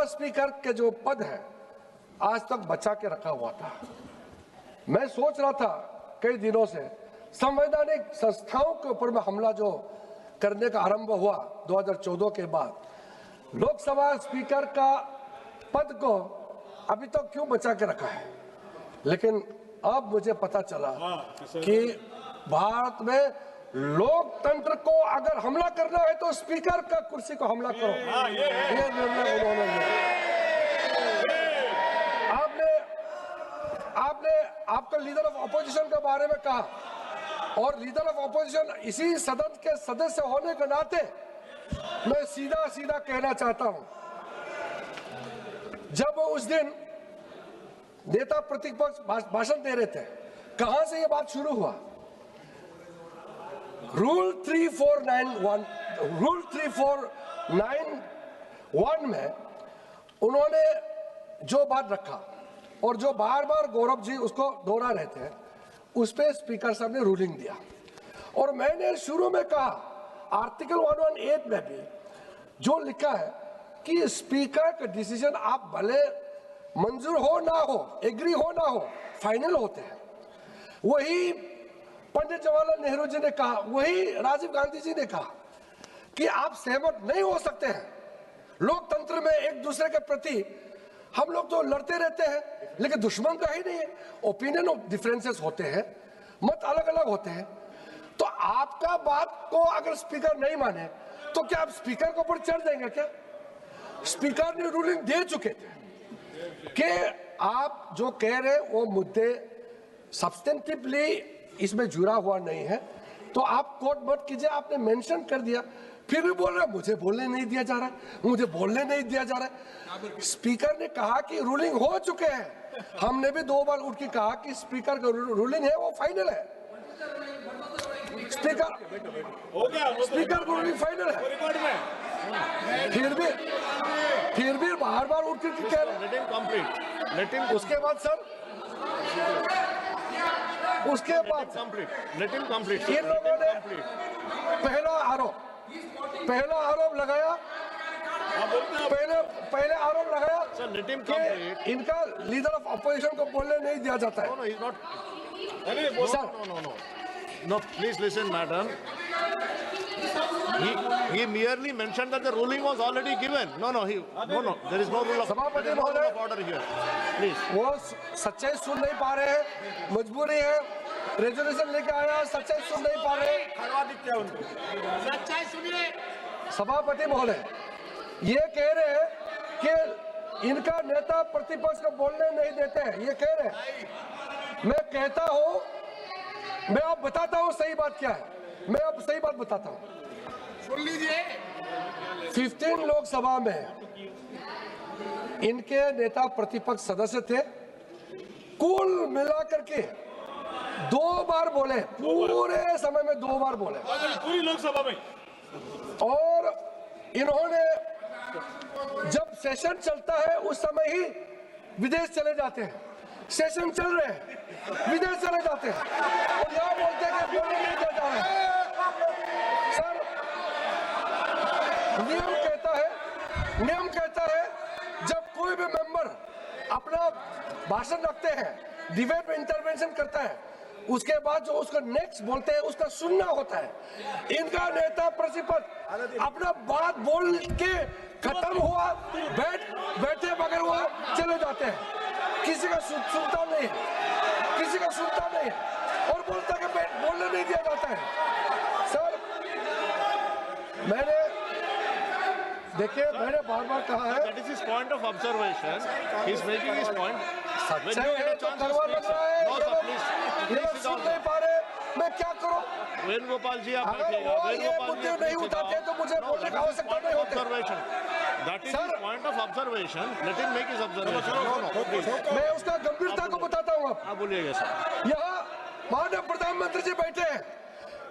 Lok Sabha speaker के जो पद है आज तक बचा के रखा हुआ था। मैं सोच रहा था कई दिनों से संवैधानिक संस्थाओं के ऊपर में हमला जो करने का आरंभ हुआ 2014 के बाद, लोकसभा स्पीकर का पद को अभी तक क्यों बचा के रखा है। लेकिन अब मुझे पता चला कि भारत में लोकतंत्र को अगर हमला करना है तो स्पीकर का कुर्सी को हमला करो। ये निर्णय उन्होंने लिया। आपने आपका लीडर ऑफ ऑपोजिशन के बारे में कहा और लीडर ऑफ ऑपोजिशन इसी सदन के सदस्य होने के नाते मैं सीधा सीधा कहना चाहता हूं, जब उस दिन नेता प्रतिपक्ष भाषण दे रहे थे, कहां से ये बात शुरू हुआ? रूल 3491 में उन्होंने जो बात रखा और जो बार बार गौरव जी उसको दोहरा रहे थे, उस पे स्पीकर साहब ने रूलिंग दिया। और मैंने शुरू में कहा आर्टिकल 118 में भी जो लिखा है कि स्पीकर का डिसीजन आप भले मंजूर हो ना हो, एग्री हो ना हो, फाइनल होते हैं। वही पंडित जवाहरलाल नेहरू जी ने कहा, वही राजीव गांधी जी ने कहा कि आप सहमत नहीं हो सकते हैं। लोकतंत्र में एक दूसरे के प्रति हम लोग तो लड़ते रहते हैं, लेकिन दुश्मन का ही नहीं है। ओपिनियन ऑफ डिफरेंसेस होते हैं, मत अलग अलग होते हैं। तो आपका बात को अगर स्पीकर नहीं माने तो क्या आप स्पीकर के ऊपर चढ़ जाएंगे क्या? स्पीकर ने रूलिंग दे चुके थे कि आप जो कह रहे वो मुद्दे सब्सटेंटिवली इसमें जुड़ा हुआ नहीं है, तो आप कोर्ट मत कीजिए। आपने मेंशन कर दिया, फिर भी बोल रहे मुझे बोलने नहीं दिया जा रहा है, मुझे बोलने नहीं दिया जा रहा है। स्पीकर ने कहा कि रूलिंग हो चुके हैं। हमने भी 2 बार उठ के कहा कि स्पीकर का रूलिंग है वो फाइनल है। स्पीकर का रूलिंग फाइनल है, फिर भी बार बार उठ के कह रहे। उसके बाद सर, उसके बाद इन लोगों ने पहला आरोप लगाया, पहले आरोप लगाया कि इनका लीडर ऑफ ऑपोजिशन को बोलने नहीं दिया जाता है। Sir, No, please listen, madam. He merely mentioned that the ruling was already given. No. There is no rule of order here. Please. वो सच्चाई सुन नहीं पा रहे हैं, मजबूरी है, रेजोल्यूशन लेके आया, सच्चाई सुन नहीं पा रहे। सच्चाई सुनिए। सभापति महोदय ये कह रहे हैं कि इनका नेता प्रतिपक्ष को बोलने नहीं देते हैं, ये कह रहे हैं। मैं कहता हूं, मैं अब बताता हूं सही बात क्या है। मैं अब सही बात बताता हूं, सुन लीजिए। 15 लोकसभा में इनके नेता प्रतिपक्ष सदस्य थे, कुल मिलाकर के 2 बार बोले, पूरे समय में 2 बार बोले पूरी लोकसभा में। और इन्होंने जब सेशन चलता है उस समय ही विदेश चले जाते हैं। सेशन चल रहे हैं, विदेश चले जाते हैं और यहाँ बोलते हैं कि बोलने नहीं दिया जा रहा है। सर, नियम कहता है जब कोई भी मेंबर अपना भाषण रखते हैं, डिबेट में इंटरवेंशन करता है, उसके बाद जो उसका नेक्स्ट बोलते हैं उसका सुनना होता है। इनका नेता प्रतिपक्ष अपना बात बोल के खत्म हुआ, बैठे बगैर वो चले जाते हैं। किसी का सुनता नहीं है, किसी का सुनता नहीं है और बोलता कि बोलने नहीं दिया जाता है। सर, देखिए मैंने बार बार कहा है, That is his point of observation. He is making his point. सच्चाई है तो करवा लग रहा है। No, sir, please. ये लोग सुन नहीं पा रहे, मैं क्या करूं? वेणुगोपाल जी आप अगर बैठिएगा। वो ये मुद्दे नहीं उठाते तो मुझे बोलने की आवश्यकता नहीं होती। That is his point of observation. Let him make his observation. No, please. मैं उसका गंभीरता को बताता हूँ। आप बोलिएगा सर। यहाँ माननीय प्रधानमंत्री जी बैठे हैं,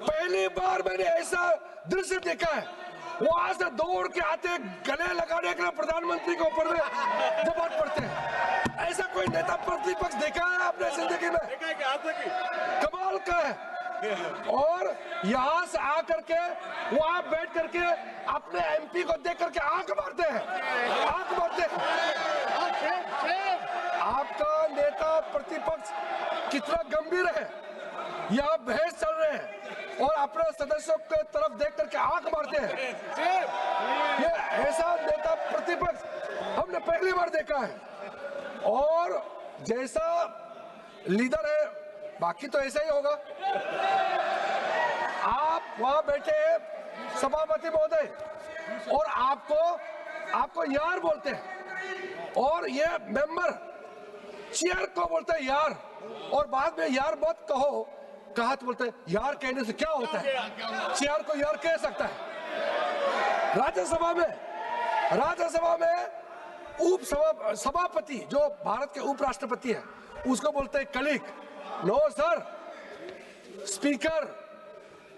पहली बार मैंने ऐसा दृश्य देखा है। वहां से दौड़ के आते, गले लगाने के लिए प्रधानमंत्री के ऊपर में जबान पड़ते हैं। ऐसा कोई नेता प्रतिपक्ष देखा है आपने जिंदगी में? कमाल का है। और यहाँ से आकर के वहां बैठ करके अपने एमपी को देख करके आंख मारते हैं, आपका नेता प्रतिपक्ष कितना गंभीर है, यहाँ बहस चल रहे हैं और अपने सदस्यों के तरफ देख करके आंख मारते हैं। ये ऐसा नेता प्रतिपक्ष हमने पहली बार देखा है। और जैसा लीडर है बाकी तो ऐसा ही होगा। आप वहां बैठे हैं सभापति महोदय और आपको यार बोलते हैं और ये मेंबर चेयर को बोलते हैं यार, और बाद में यार मत कहा तो बोलते हैं यार कहने से क्या होता है, चेयर को यार कह सकता है। राज्यसभा में सभापति जो भारत के उपराष्ट्रपति है उसको बोलते हैं कलीग। नो सर, स्पीकर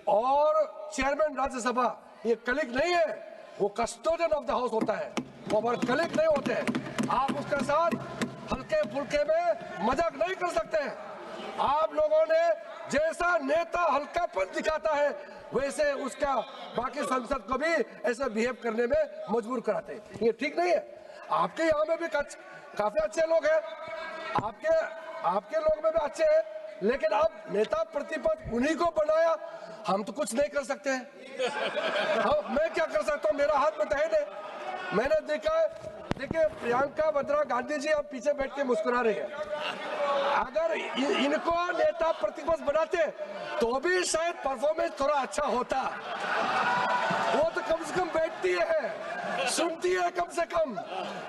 और चेयरमैन राज्यसभा ये कलीग नहीं है, वो कस्टोडियन ऑफ द हाउस होता है, वो हमारे कलीग नहीं होते हैं। आप उसके साथ हल्के फुल्के में मजाक नहीं कर सकते हैं। आप लोगों ने जैसा नेता हल्कापन दिखाता है वैसे उसका बाकी सांसद को भी ऐसा बिहेव करने में मजबूर कराते हैं। ये ठीक नहीं है। आपके यहाँ में भी काफी अच्छे लोग हैं, आपके लोग में भी अच्छे हैं, लेकिन अब नेता प्रतिपक्ष उन्हीं को बनाया, हम तो कुछ नहीं कर सकते हैं। मैं क्या कर सकता हूँ, मेरा हाथ में तो है नहीं। मैंने देखिए प्रियंका वाड्रा गांधी जी अब पीछे बैठ के मुस्कुरा रही है। अगर इनको नेता प्रतिपक्ष बनाते तो भी शायद परफॉर्मेंस थोड़ा अच्छा होता। वो तो कम से कम बैठती है, सुनती है कम से कम।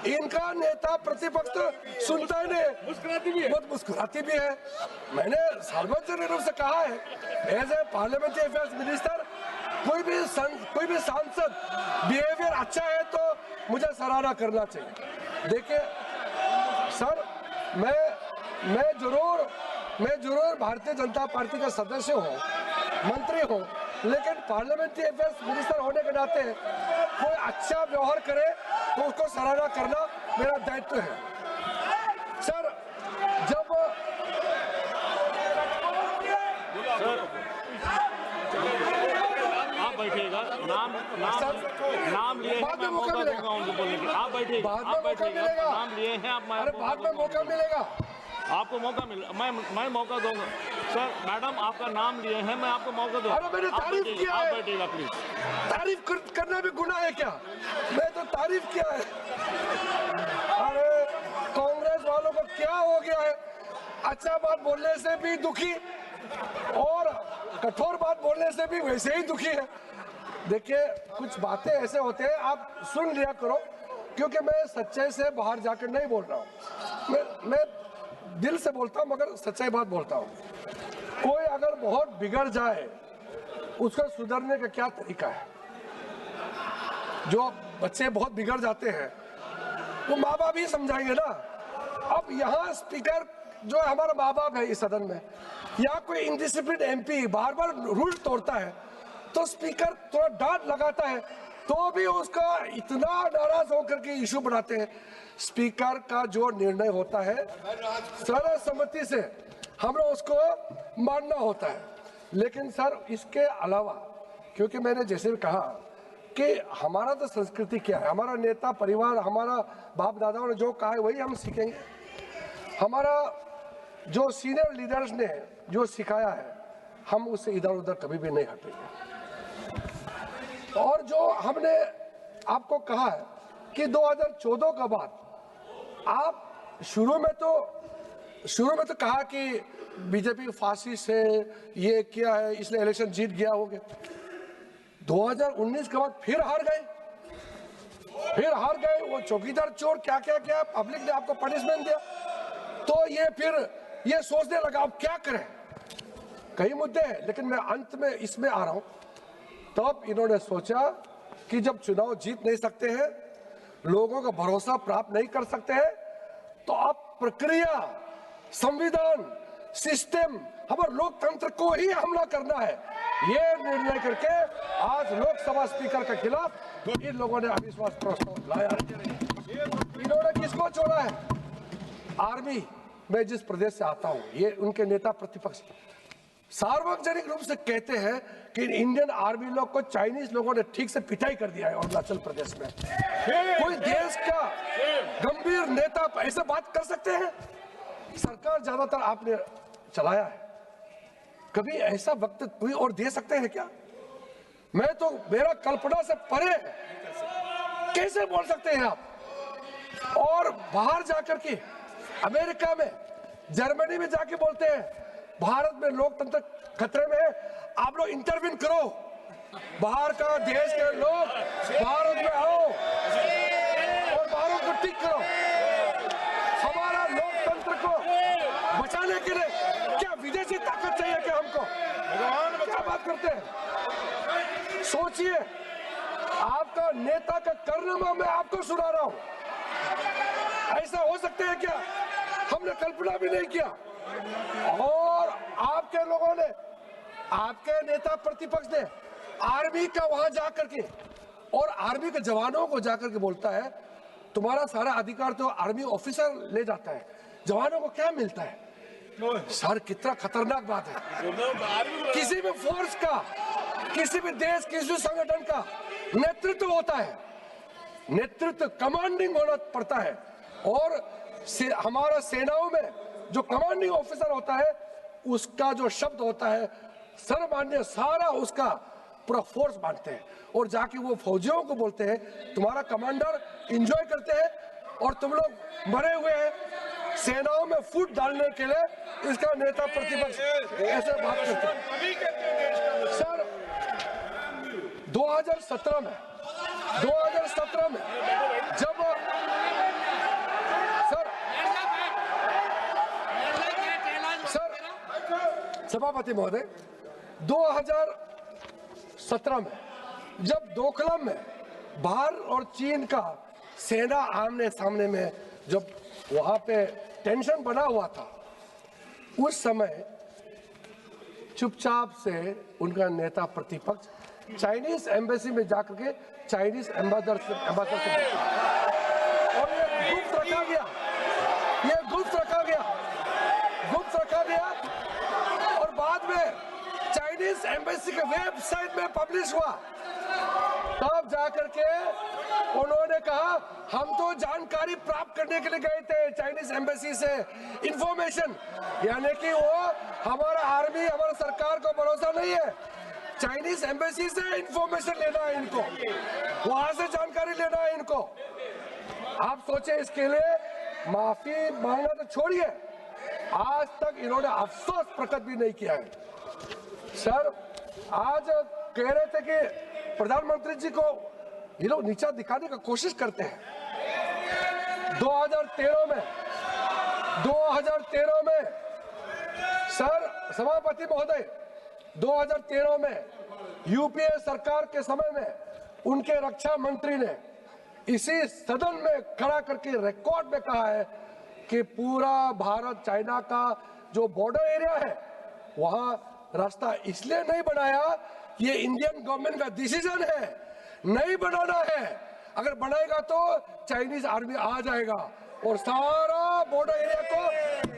इनका नेता प्रतिपक्ष तो सुनता ही नहीं, बहुत मुस्कुराती भी है। मैंने सार्वजनिक रूप से कहा है, as a parliamentary affairs minister कोई भी सांसद बिहेवियर अच्छा है तो मुझे सराहना करना चाहिए। देखिए सर, मैं जरूर भारतीय जनता पार्टी का सदस्य हूँ, मंत्री हूँ, लेकिन पार्लियामेंट्री अफेयर्स मिनिस्टर होने के नाते कोई अच्छा व्यवहार करे तो उसको सराहना करना मेरा दायित्व है। सर, जब आप बैठिएगा, नाम लिए हैं, बाद में मौका मिलेगा उनको बोलने के। आप बैठिएगा, बाद में मौका मिलेगा, नाम लिए हैं आप। अरे बाद में मौका मिलेगा, आपको मौका मिल, मैं मौका दूंगा। सर मैडम आपका नाम लिए हैं, मैं आपको मौका दूंगा। अरे मैंने तारीफ किया है। आप बैठिएगा प्लीज। तारीफ करना भी गुनाह है क्या? मैं तो तारीफ किया है। अरे कांग्रेस वालों को क्या हो गया है, अच्छा बात बोलने से भी दुखी और कठोर बात बोलने से भी वैसे ही दुखी है। देखिए कुछ बातें ऐसे होते हैं, आप सुन लिया करो, क्योंकि मैं सच्चाई से बाहर जाकर नहीं बोल रहा हूँ। मैं दिल से बोलता हूँ मगर सच्चाई बात बोलता हूँ। कोई अगर बहुत बिगड़ जाए उसको सुधरने का क्या तरीका है? जो बच्चे बहुत बिगड़ जाते हैं वो माँ बाप ही समझाएंगे ना। अब यहाँ स्पीकर जो हमारा माँ बाप है इस सदन में, या कोई इंडिसिप्लिन एमपी बार बार रूल तोड़ता है तो स्पीकर थोड़ा डांट लगाता है तो भी उसका इतना नाराज होकर के इशू बनाते हैं। स्पीकर का जो निर्णय होता है सर्वसम्मति से हमें उसको मानना होता है। लेकिन सर इसके अलावा, क्योंकि मैंने जैसे भी कहा कि हमारा तो संस्कृति क्या है, हमारा नेता परिवार, हमारा बाप दादाओं ने जो कहा है वही हम सीखेंगे। हमारा जो सीनियर लीडर्स ने जो सिखाया है हम उससे इधर उधर कभी भी नहीं हटेंगे। और जो हमने आपको कहा है कि 2014 के बाद आप शुरू में तो कहा कि बीजेपी फासिस्ट है, ये किया है इसलिए इलेक्शन जीत गया हो गया। 2019 के बाद फिर हार गए। वो चौकीदार चोर क्या पब्लिक ने आपको पनिशमेंट दिया तो ये सोचने लगा अब क्या करें। कई मुद्दे हैं, लेकिन मैं अंत में इसमें आ रहा हूं। तब इन्होंने सोचा कि जब चुनाव जीत नहीं सकते हैं, लोगों का भरोसा प्राप्त नहीं कर सकते हैं, तो अब प्रक्रिया, संविधान, सिस्टम, हमारे लोकतंत्र को ही हमला करना है। ये निर्णय करके आज लोकसभा स्पीकर के खिलाफ इन लोगों ने अविश्वास प्रस्ताव लाया। इन्होंने किसको छोड़ा है? आर्मी में जिस प्रदेश से आता हूं, ये उनके नेता प्रतिपक्ष सार्वजनिक रूप से कहते हैं कि इंडियन आर्मी लोग को चाइनीज लोगों ने ठीक से पिटाई कर दिया है अरुणाचल प्रदेश में। कोई देश का नेता ऐसे बात कर सकते हैं? सरकार ज्यादातर आपने चलाया है, कभी ऐसा वक्त कोई और दे सकते हैं क्या? मैं तो, मेरा कल्पना से परे है, कैसे बोल सकते हैं आप? और बाहर जाकर के अमेरिका में, जर्मनी में जाके बोलते हैं भारत में लोकतंत्र खतरे में है, आप लोग इंटरवीन करो, बाहर का देश के लोग भारत में आओ और भारत को ठीक करो। हमारा लोकतंत्र को बचाने के लिए क्या विदेशी ताकत चाहिए क्या हमको? क्या बात करते हैं? सोचिए, आपका नेता का कारनामा मैं आपको सुना रहा हूं। ऐसा हो सकता है क्या? हमने कल्पना भी नहीं किया। और आपके लोगों ने, आपके नेता प्रतिपक्ष ने आर्मी का वहां जाकर के, और आर्मी के जवानों को जाकर के बोलता है तुम्हारा सारा अधिकार तो आर्मी ऑफिसर ले जाता है, जवानों को क्या मिलता है? सर कितना खतरनाक बात है। किसी भी फोर्स का, किसी भी देश, किसी भी संगठन का नेतृत्व होता है, नेतृत्व कमांडिंग होना पड़ता है। और हमारा सेनाओं में जो कमांडिंग ऑफिसर होता है उसका जो शब्द होता है सर्वमान्य, सारा उसका पूरा फोर्स मानते हैं। और जाके वो फौजियों को बोलते हैं तुम्हारा कमांडर एंजॉय करते हैं और तुम लोग मरे हुए हैं, सेनाओं में फूट डालने के लिए इसका नेता प्रतिपक्ष ऐसे बात करते हैं। सर 2017 में जब सर सभापति महोदय 2017 में जब डोकलाम में भारत और चीन का सेना आमने सामने में जब वहां पे टेंशन बना हुआ था, उस समय चुपचाप से उनका नेता प्रतिपक्ष चाइनीज एम्बेसी में जाकर के चाइनीज एम्बेसडर से और ये गुप्त रखा गया और बाद में चाइनीज एम्बेसी के वेबसाइट में पब्लिश हुआ। तब जाकर के उन्होंने कहा हम तो जानकारी प्राप्त करने के लिए गए थे चाइनीज एम्बेसी से, इंफॉर्मेशन, यानी कि वो हमारा आर्मी, हमारा सरकार को भरोसा नहीं है, चाइनीज एम्बेसी से इंफॉर्मेशन लेना है इनको, वहां से जानकारी लेना है इनको। आप सोचे, इसके लिए माफी मांगना तो छोड़िए, आज तक इन्होंने अफसोस प्रकट भी नहीं किया है। सर आज कह रहे थे कि प्रधानमंत्री जी को ये लोग नीचा दिखाने का कोशिश करते हैं। 2013 में सर सभापति महोदय 2013 में यूपीए सरकार के समय में उनके रक्षा मंत्री ने इसी सदन में खड़ा करके रिकॉर्ड में कहा है कि पूरा भारत चाइना का जो बॉर्डर एरिया है वहां रास्ता इसलिए नहीं बनाया, ये इंडियन गवर्नमेंट का डिसीजन है, नहीं बनाना है, अगर बनाएगा तो चाइनीज आर्मी आ जाएगा और सारा बॉर्डर एरिया को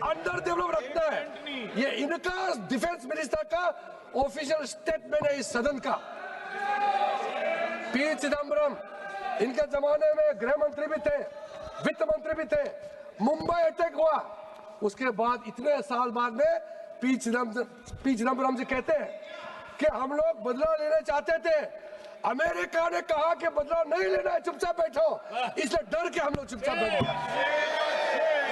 अंडर डेवलप रखना है। ये इनका डिफेंस मिनिस्टर का ऑफिशियल स्टेटमेंट है इस सदन का। पी चिदम्बरम इनके जमाने में गृह मंत्री भी थे, वित्त मंत्री भी थे। मुंबई अटैक हुआ, उसके बाद इतने साल बाद में पी चिदम्बरम जी कहते हैं कि हम लोग बदला लेना चाहते थे, अमेरिका ने कहा कि बदला नहीं लेना है, चुपचाप बैठो, इसलिए डर के हम लोग चुपचाप बैठे।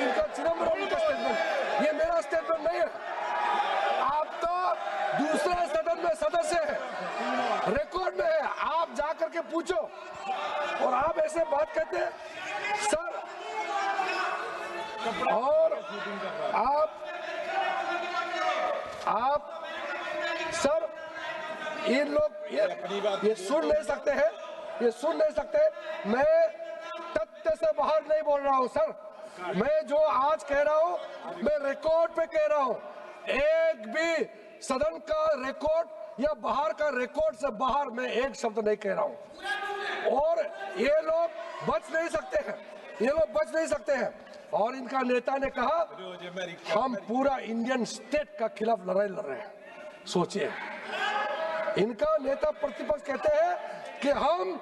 इनका चिदम्बरम का स्टेटमेंट, ये मेरा स्टेटमेंट नहीं है। आप तो दूसरे सदन में सदस्य हैं, रिकॉर्ड में है, आप जाकर के पूछो और आप ऐसे बात करते हैं सर। और आप सर इन लोग ये सुन नहीं सकते हैं, ये सुन नहीं सकते। मैं तथ्य से बाहर नहीं बोल रहा हूं सर, मैं जो आज कह रहा हूं मैं रिकॉर्ड पे कह रहा हूं। एक भी सदन का रिकॉर्ड या बाहर का रिकॉर्ड से बाहर मैं एक शब्द नहीं कह रहा हूं। और ये लोग बच नहीं सकते हैं, ये लोग बच नहीं सकते हैं। और इनका नेता ने कहा हम पूरा इंडियन स्टेट का खिलाफ लड़ाई लड़ रहे हैं। सोचिए, इनका नेता प्रतिपक्ष कहते हैं कि हम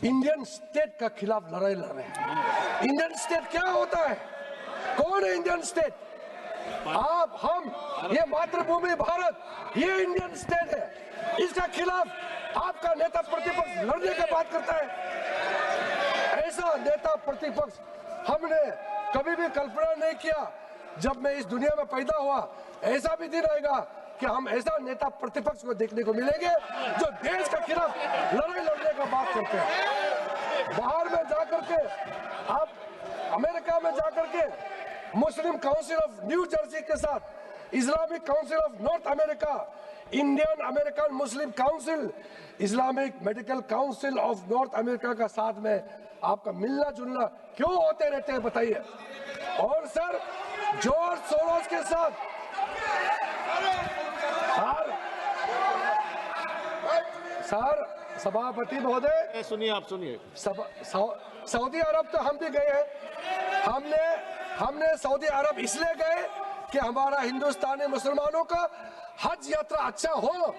इंडियन स्टेट का खिलाफ लड़ाई लड़ रहे हैं। इंडियन स्टेट क्या होता है? कौन है इंडियन स्टेट? आप, हम, ये मातृभूमि भारत, ये इंडियन स्टेट है। इसका खिलाफ आपका नेता प्रतिपक्ष लड़ने की बात करता है। ऐसा नेता प्रतिपक्ष हमने कभी भी कल्पना नहीं किया। जब मैं इस दुनिया में पैदा हुआ, ऐसा भी दिन आएगा कि हम ऐसा नेता प्रतिपक्ष को देखने को मिलेंगे जो देश के खिलाफ लड़ाई लड़ने का बात करते हैं। बाहर में जाकर के, आप अमेरिका में जाकर के मुस्लिम काउंसिल ऑफ न्यू जर्सी के साथ, Islamic council of north America, Indian American Muslim council, Islamic medical council of north America का साथ में आपका मिलना जुलना क्यों होते रहते हैं बताइए? और सर, जॉर्ज सोरोस के साथ सर सभापति महोदय, सुनिए, आप सुनिए। सऊदी अरब तो हम भी गए हैं। हमने सऊदी अरब इसलिए गए कि हमारा हिंदुस्तानी मुसलमानों का हज यात्रा अच्छा हो,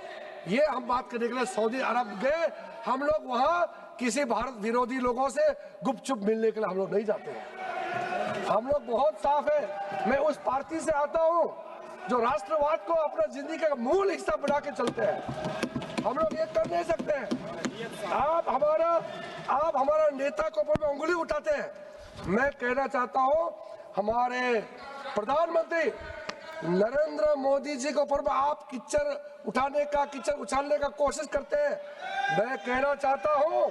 ये हम बात करने के लिए सऊदी अरब गए। हम लोग वहाँ किसी भारत विरोधी लोगों से गुपचुप मिलने के लिए हम लोग नहीं जाते हैं। हम लोग बहुत साफ है। मैं उस पार्टी से आता हूँ जो राष्ट्रवाद को अपना जिंदगी का मूल हिस्सा बना के चलते हैं। हम लोग ये कर नहीं सकते हैं। आप हमारा नेता के ऊपर में उंगली उठाते हैं। मैं कहना चाहता हूँ, हमारे प्रधानमंत्री नरेंद्र मोदी जी के ऊपर में आप कीचड़ उछालने का कोशिश करते हैं। मैं कहना चाहता हूँ,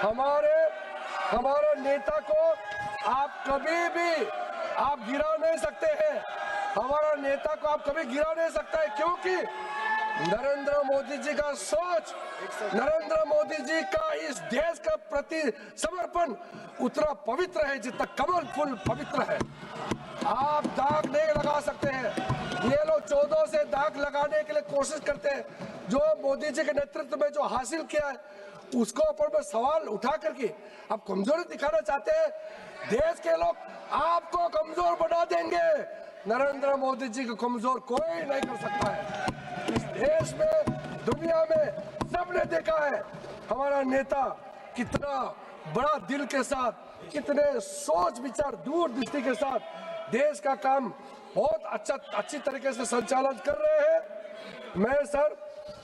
हमारे नेता को आप कभी भी आप गिरा नहीं सकते हैं। हमारा नेता को आप कभी गिरा नहीं सकते हैं, क्योंकि नरेंद्र मोदी जी का सोच, नरेंद्र मोदी जी का इस देश का प्रति समर्पण उतना पवित्र है जितना कमल फूल पवित्र है। आप दाग नहीं लगा सकते हैं। ये लोग 14 से दाग लगाने के लिए कोशिश करते हैं। जो मोदी जी के नेतृत्व में जो हासिल किया है, उसको ऊपर में सवाल उठा करके आप कमजोरी दिखाना चाहते हैं। देश के लोग आपको कमजोर बना देंगे। नरेंद्र मोदी जी को कमजोर कोई नहीं कर सकता है। इस देश में, दुनिया में सबने देखा है हमारा नेता कितना बड़ा दिल के साथ, कितने सोच विचार दूरदृष्टि के साथ देश का काम बहुत अच्छी तरीके से संचालन कर रहे हैं। मैं सर,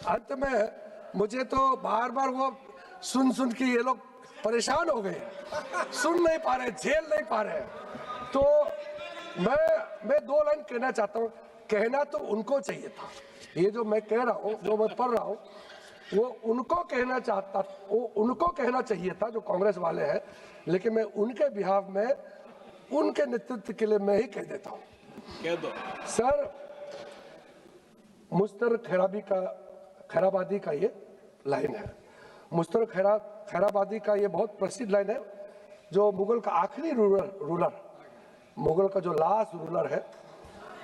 अंत में मुझे तो बार बार वो सुन के ये लोग परेशान हो गए, सुन नहीं पा रहे, झेल नहीं पा रहे। तो मैं 2 लाइन कहना चाहता हूँ। कहना तो उनको चाहिए था, ये जो मैं कह रहा हूँ, जो मैं पढ़ रहा हूँ, वो उनको कहना चाहिए था जो कांग्रेस वाले हैं। लेकिन मैं उनके बिहाफ में, उनके नेतृत्व के लिए मैं ही कह देता हूँ। कह दो सर। मुश्तर खैराबादी का ये लाइन है। मुश्तर खैराबादी का ये बहुत प्रसिद्ध लाइन है, जो मुगल का आखिरी रूलर, मुगल का जो लास्ट रूलर है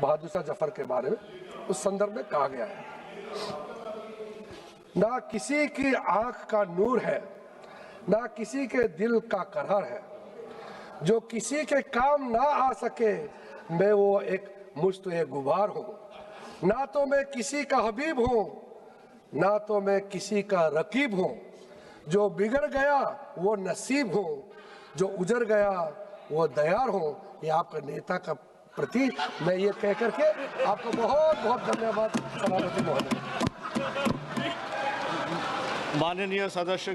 बहादुर शाह जफर के बारे में, उस संदर्भ में कहा गया है, ना किसी की आंख का नूर है, ना किसी के दिल का करार है, जो किसी के काम ना आ सके मैं वो एक मुश्त गुबार हूँ। ना तो मैं किसी का हबीब हूँ, ना तो मैं किसी का रकीब हूँ। जो बिगड़ गया वो नसीब हूँ, जो उजड़ गया वो दयार हूँ। ये आपका नेता का प्रति मैं ये कह करके आपको बहुत बहुत धन्यवाद सभापति महोदय। माननीय सदस्य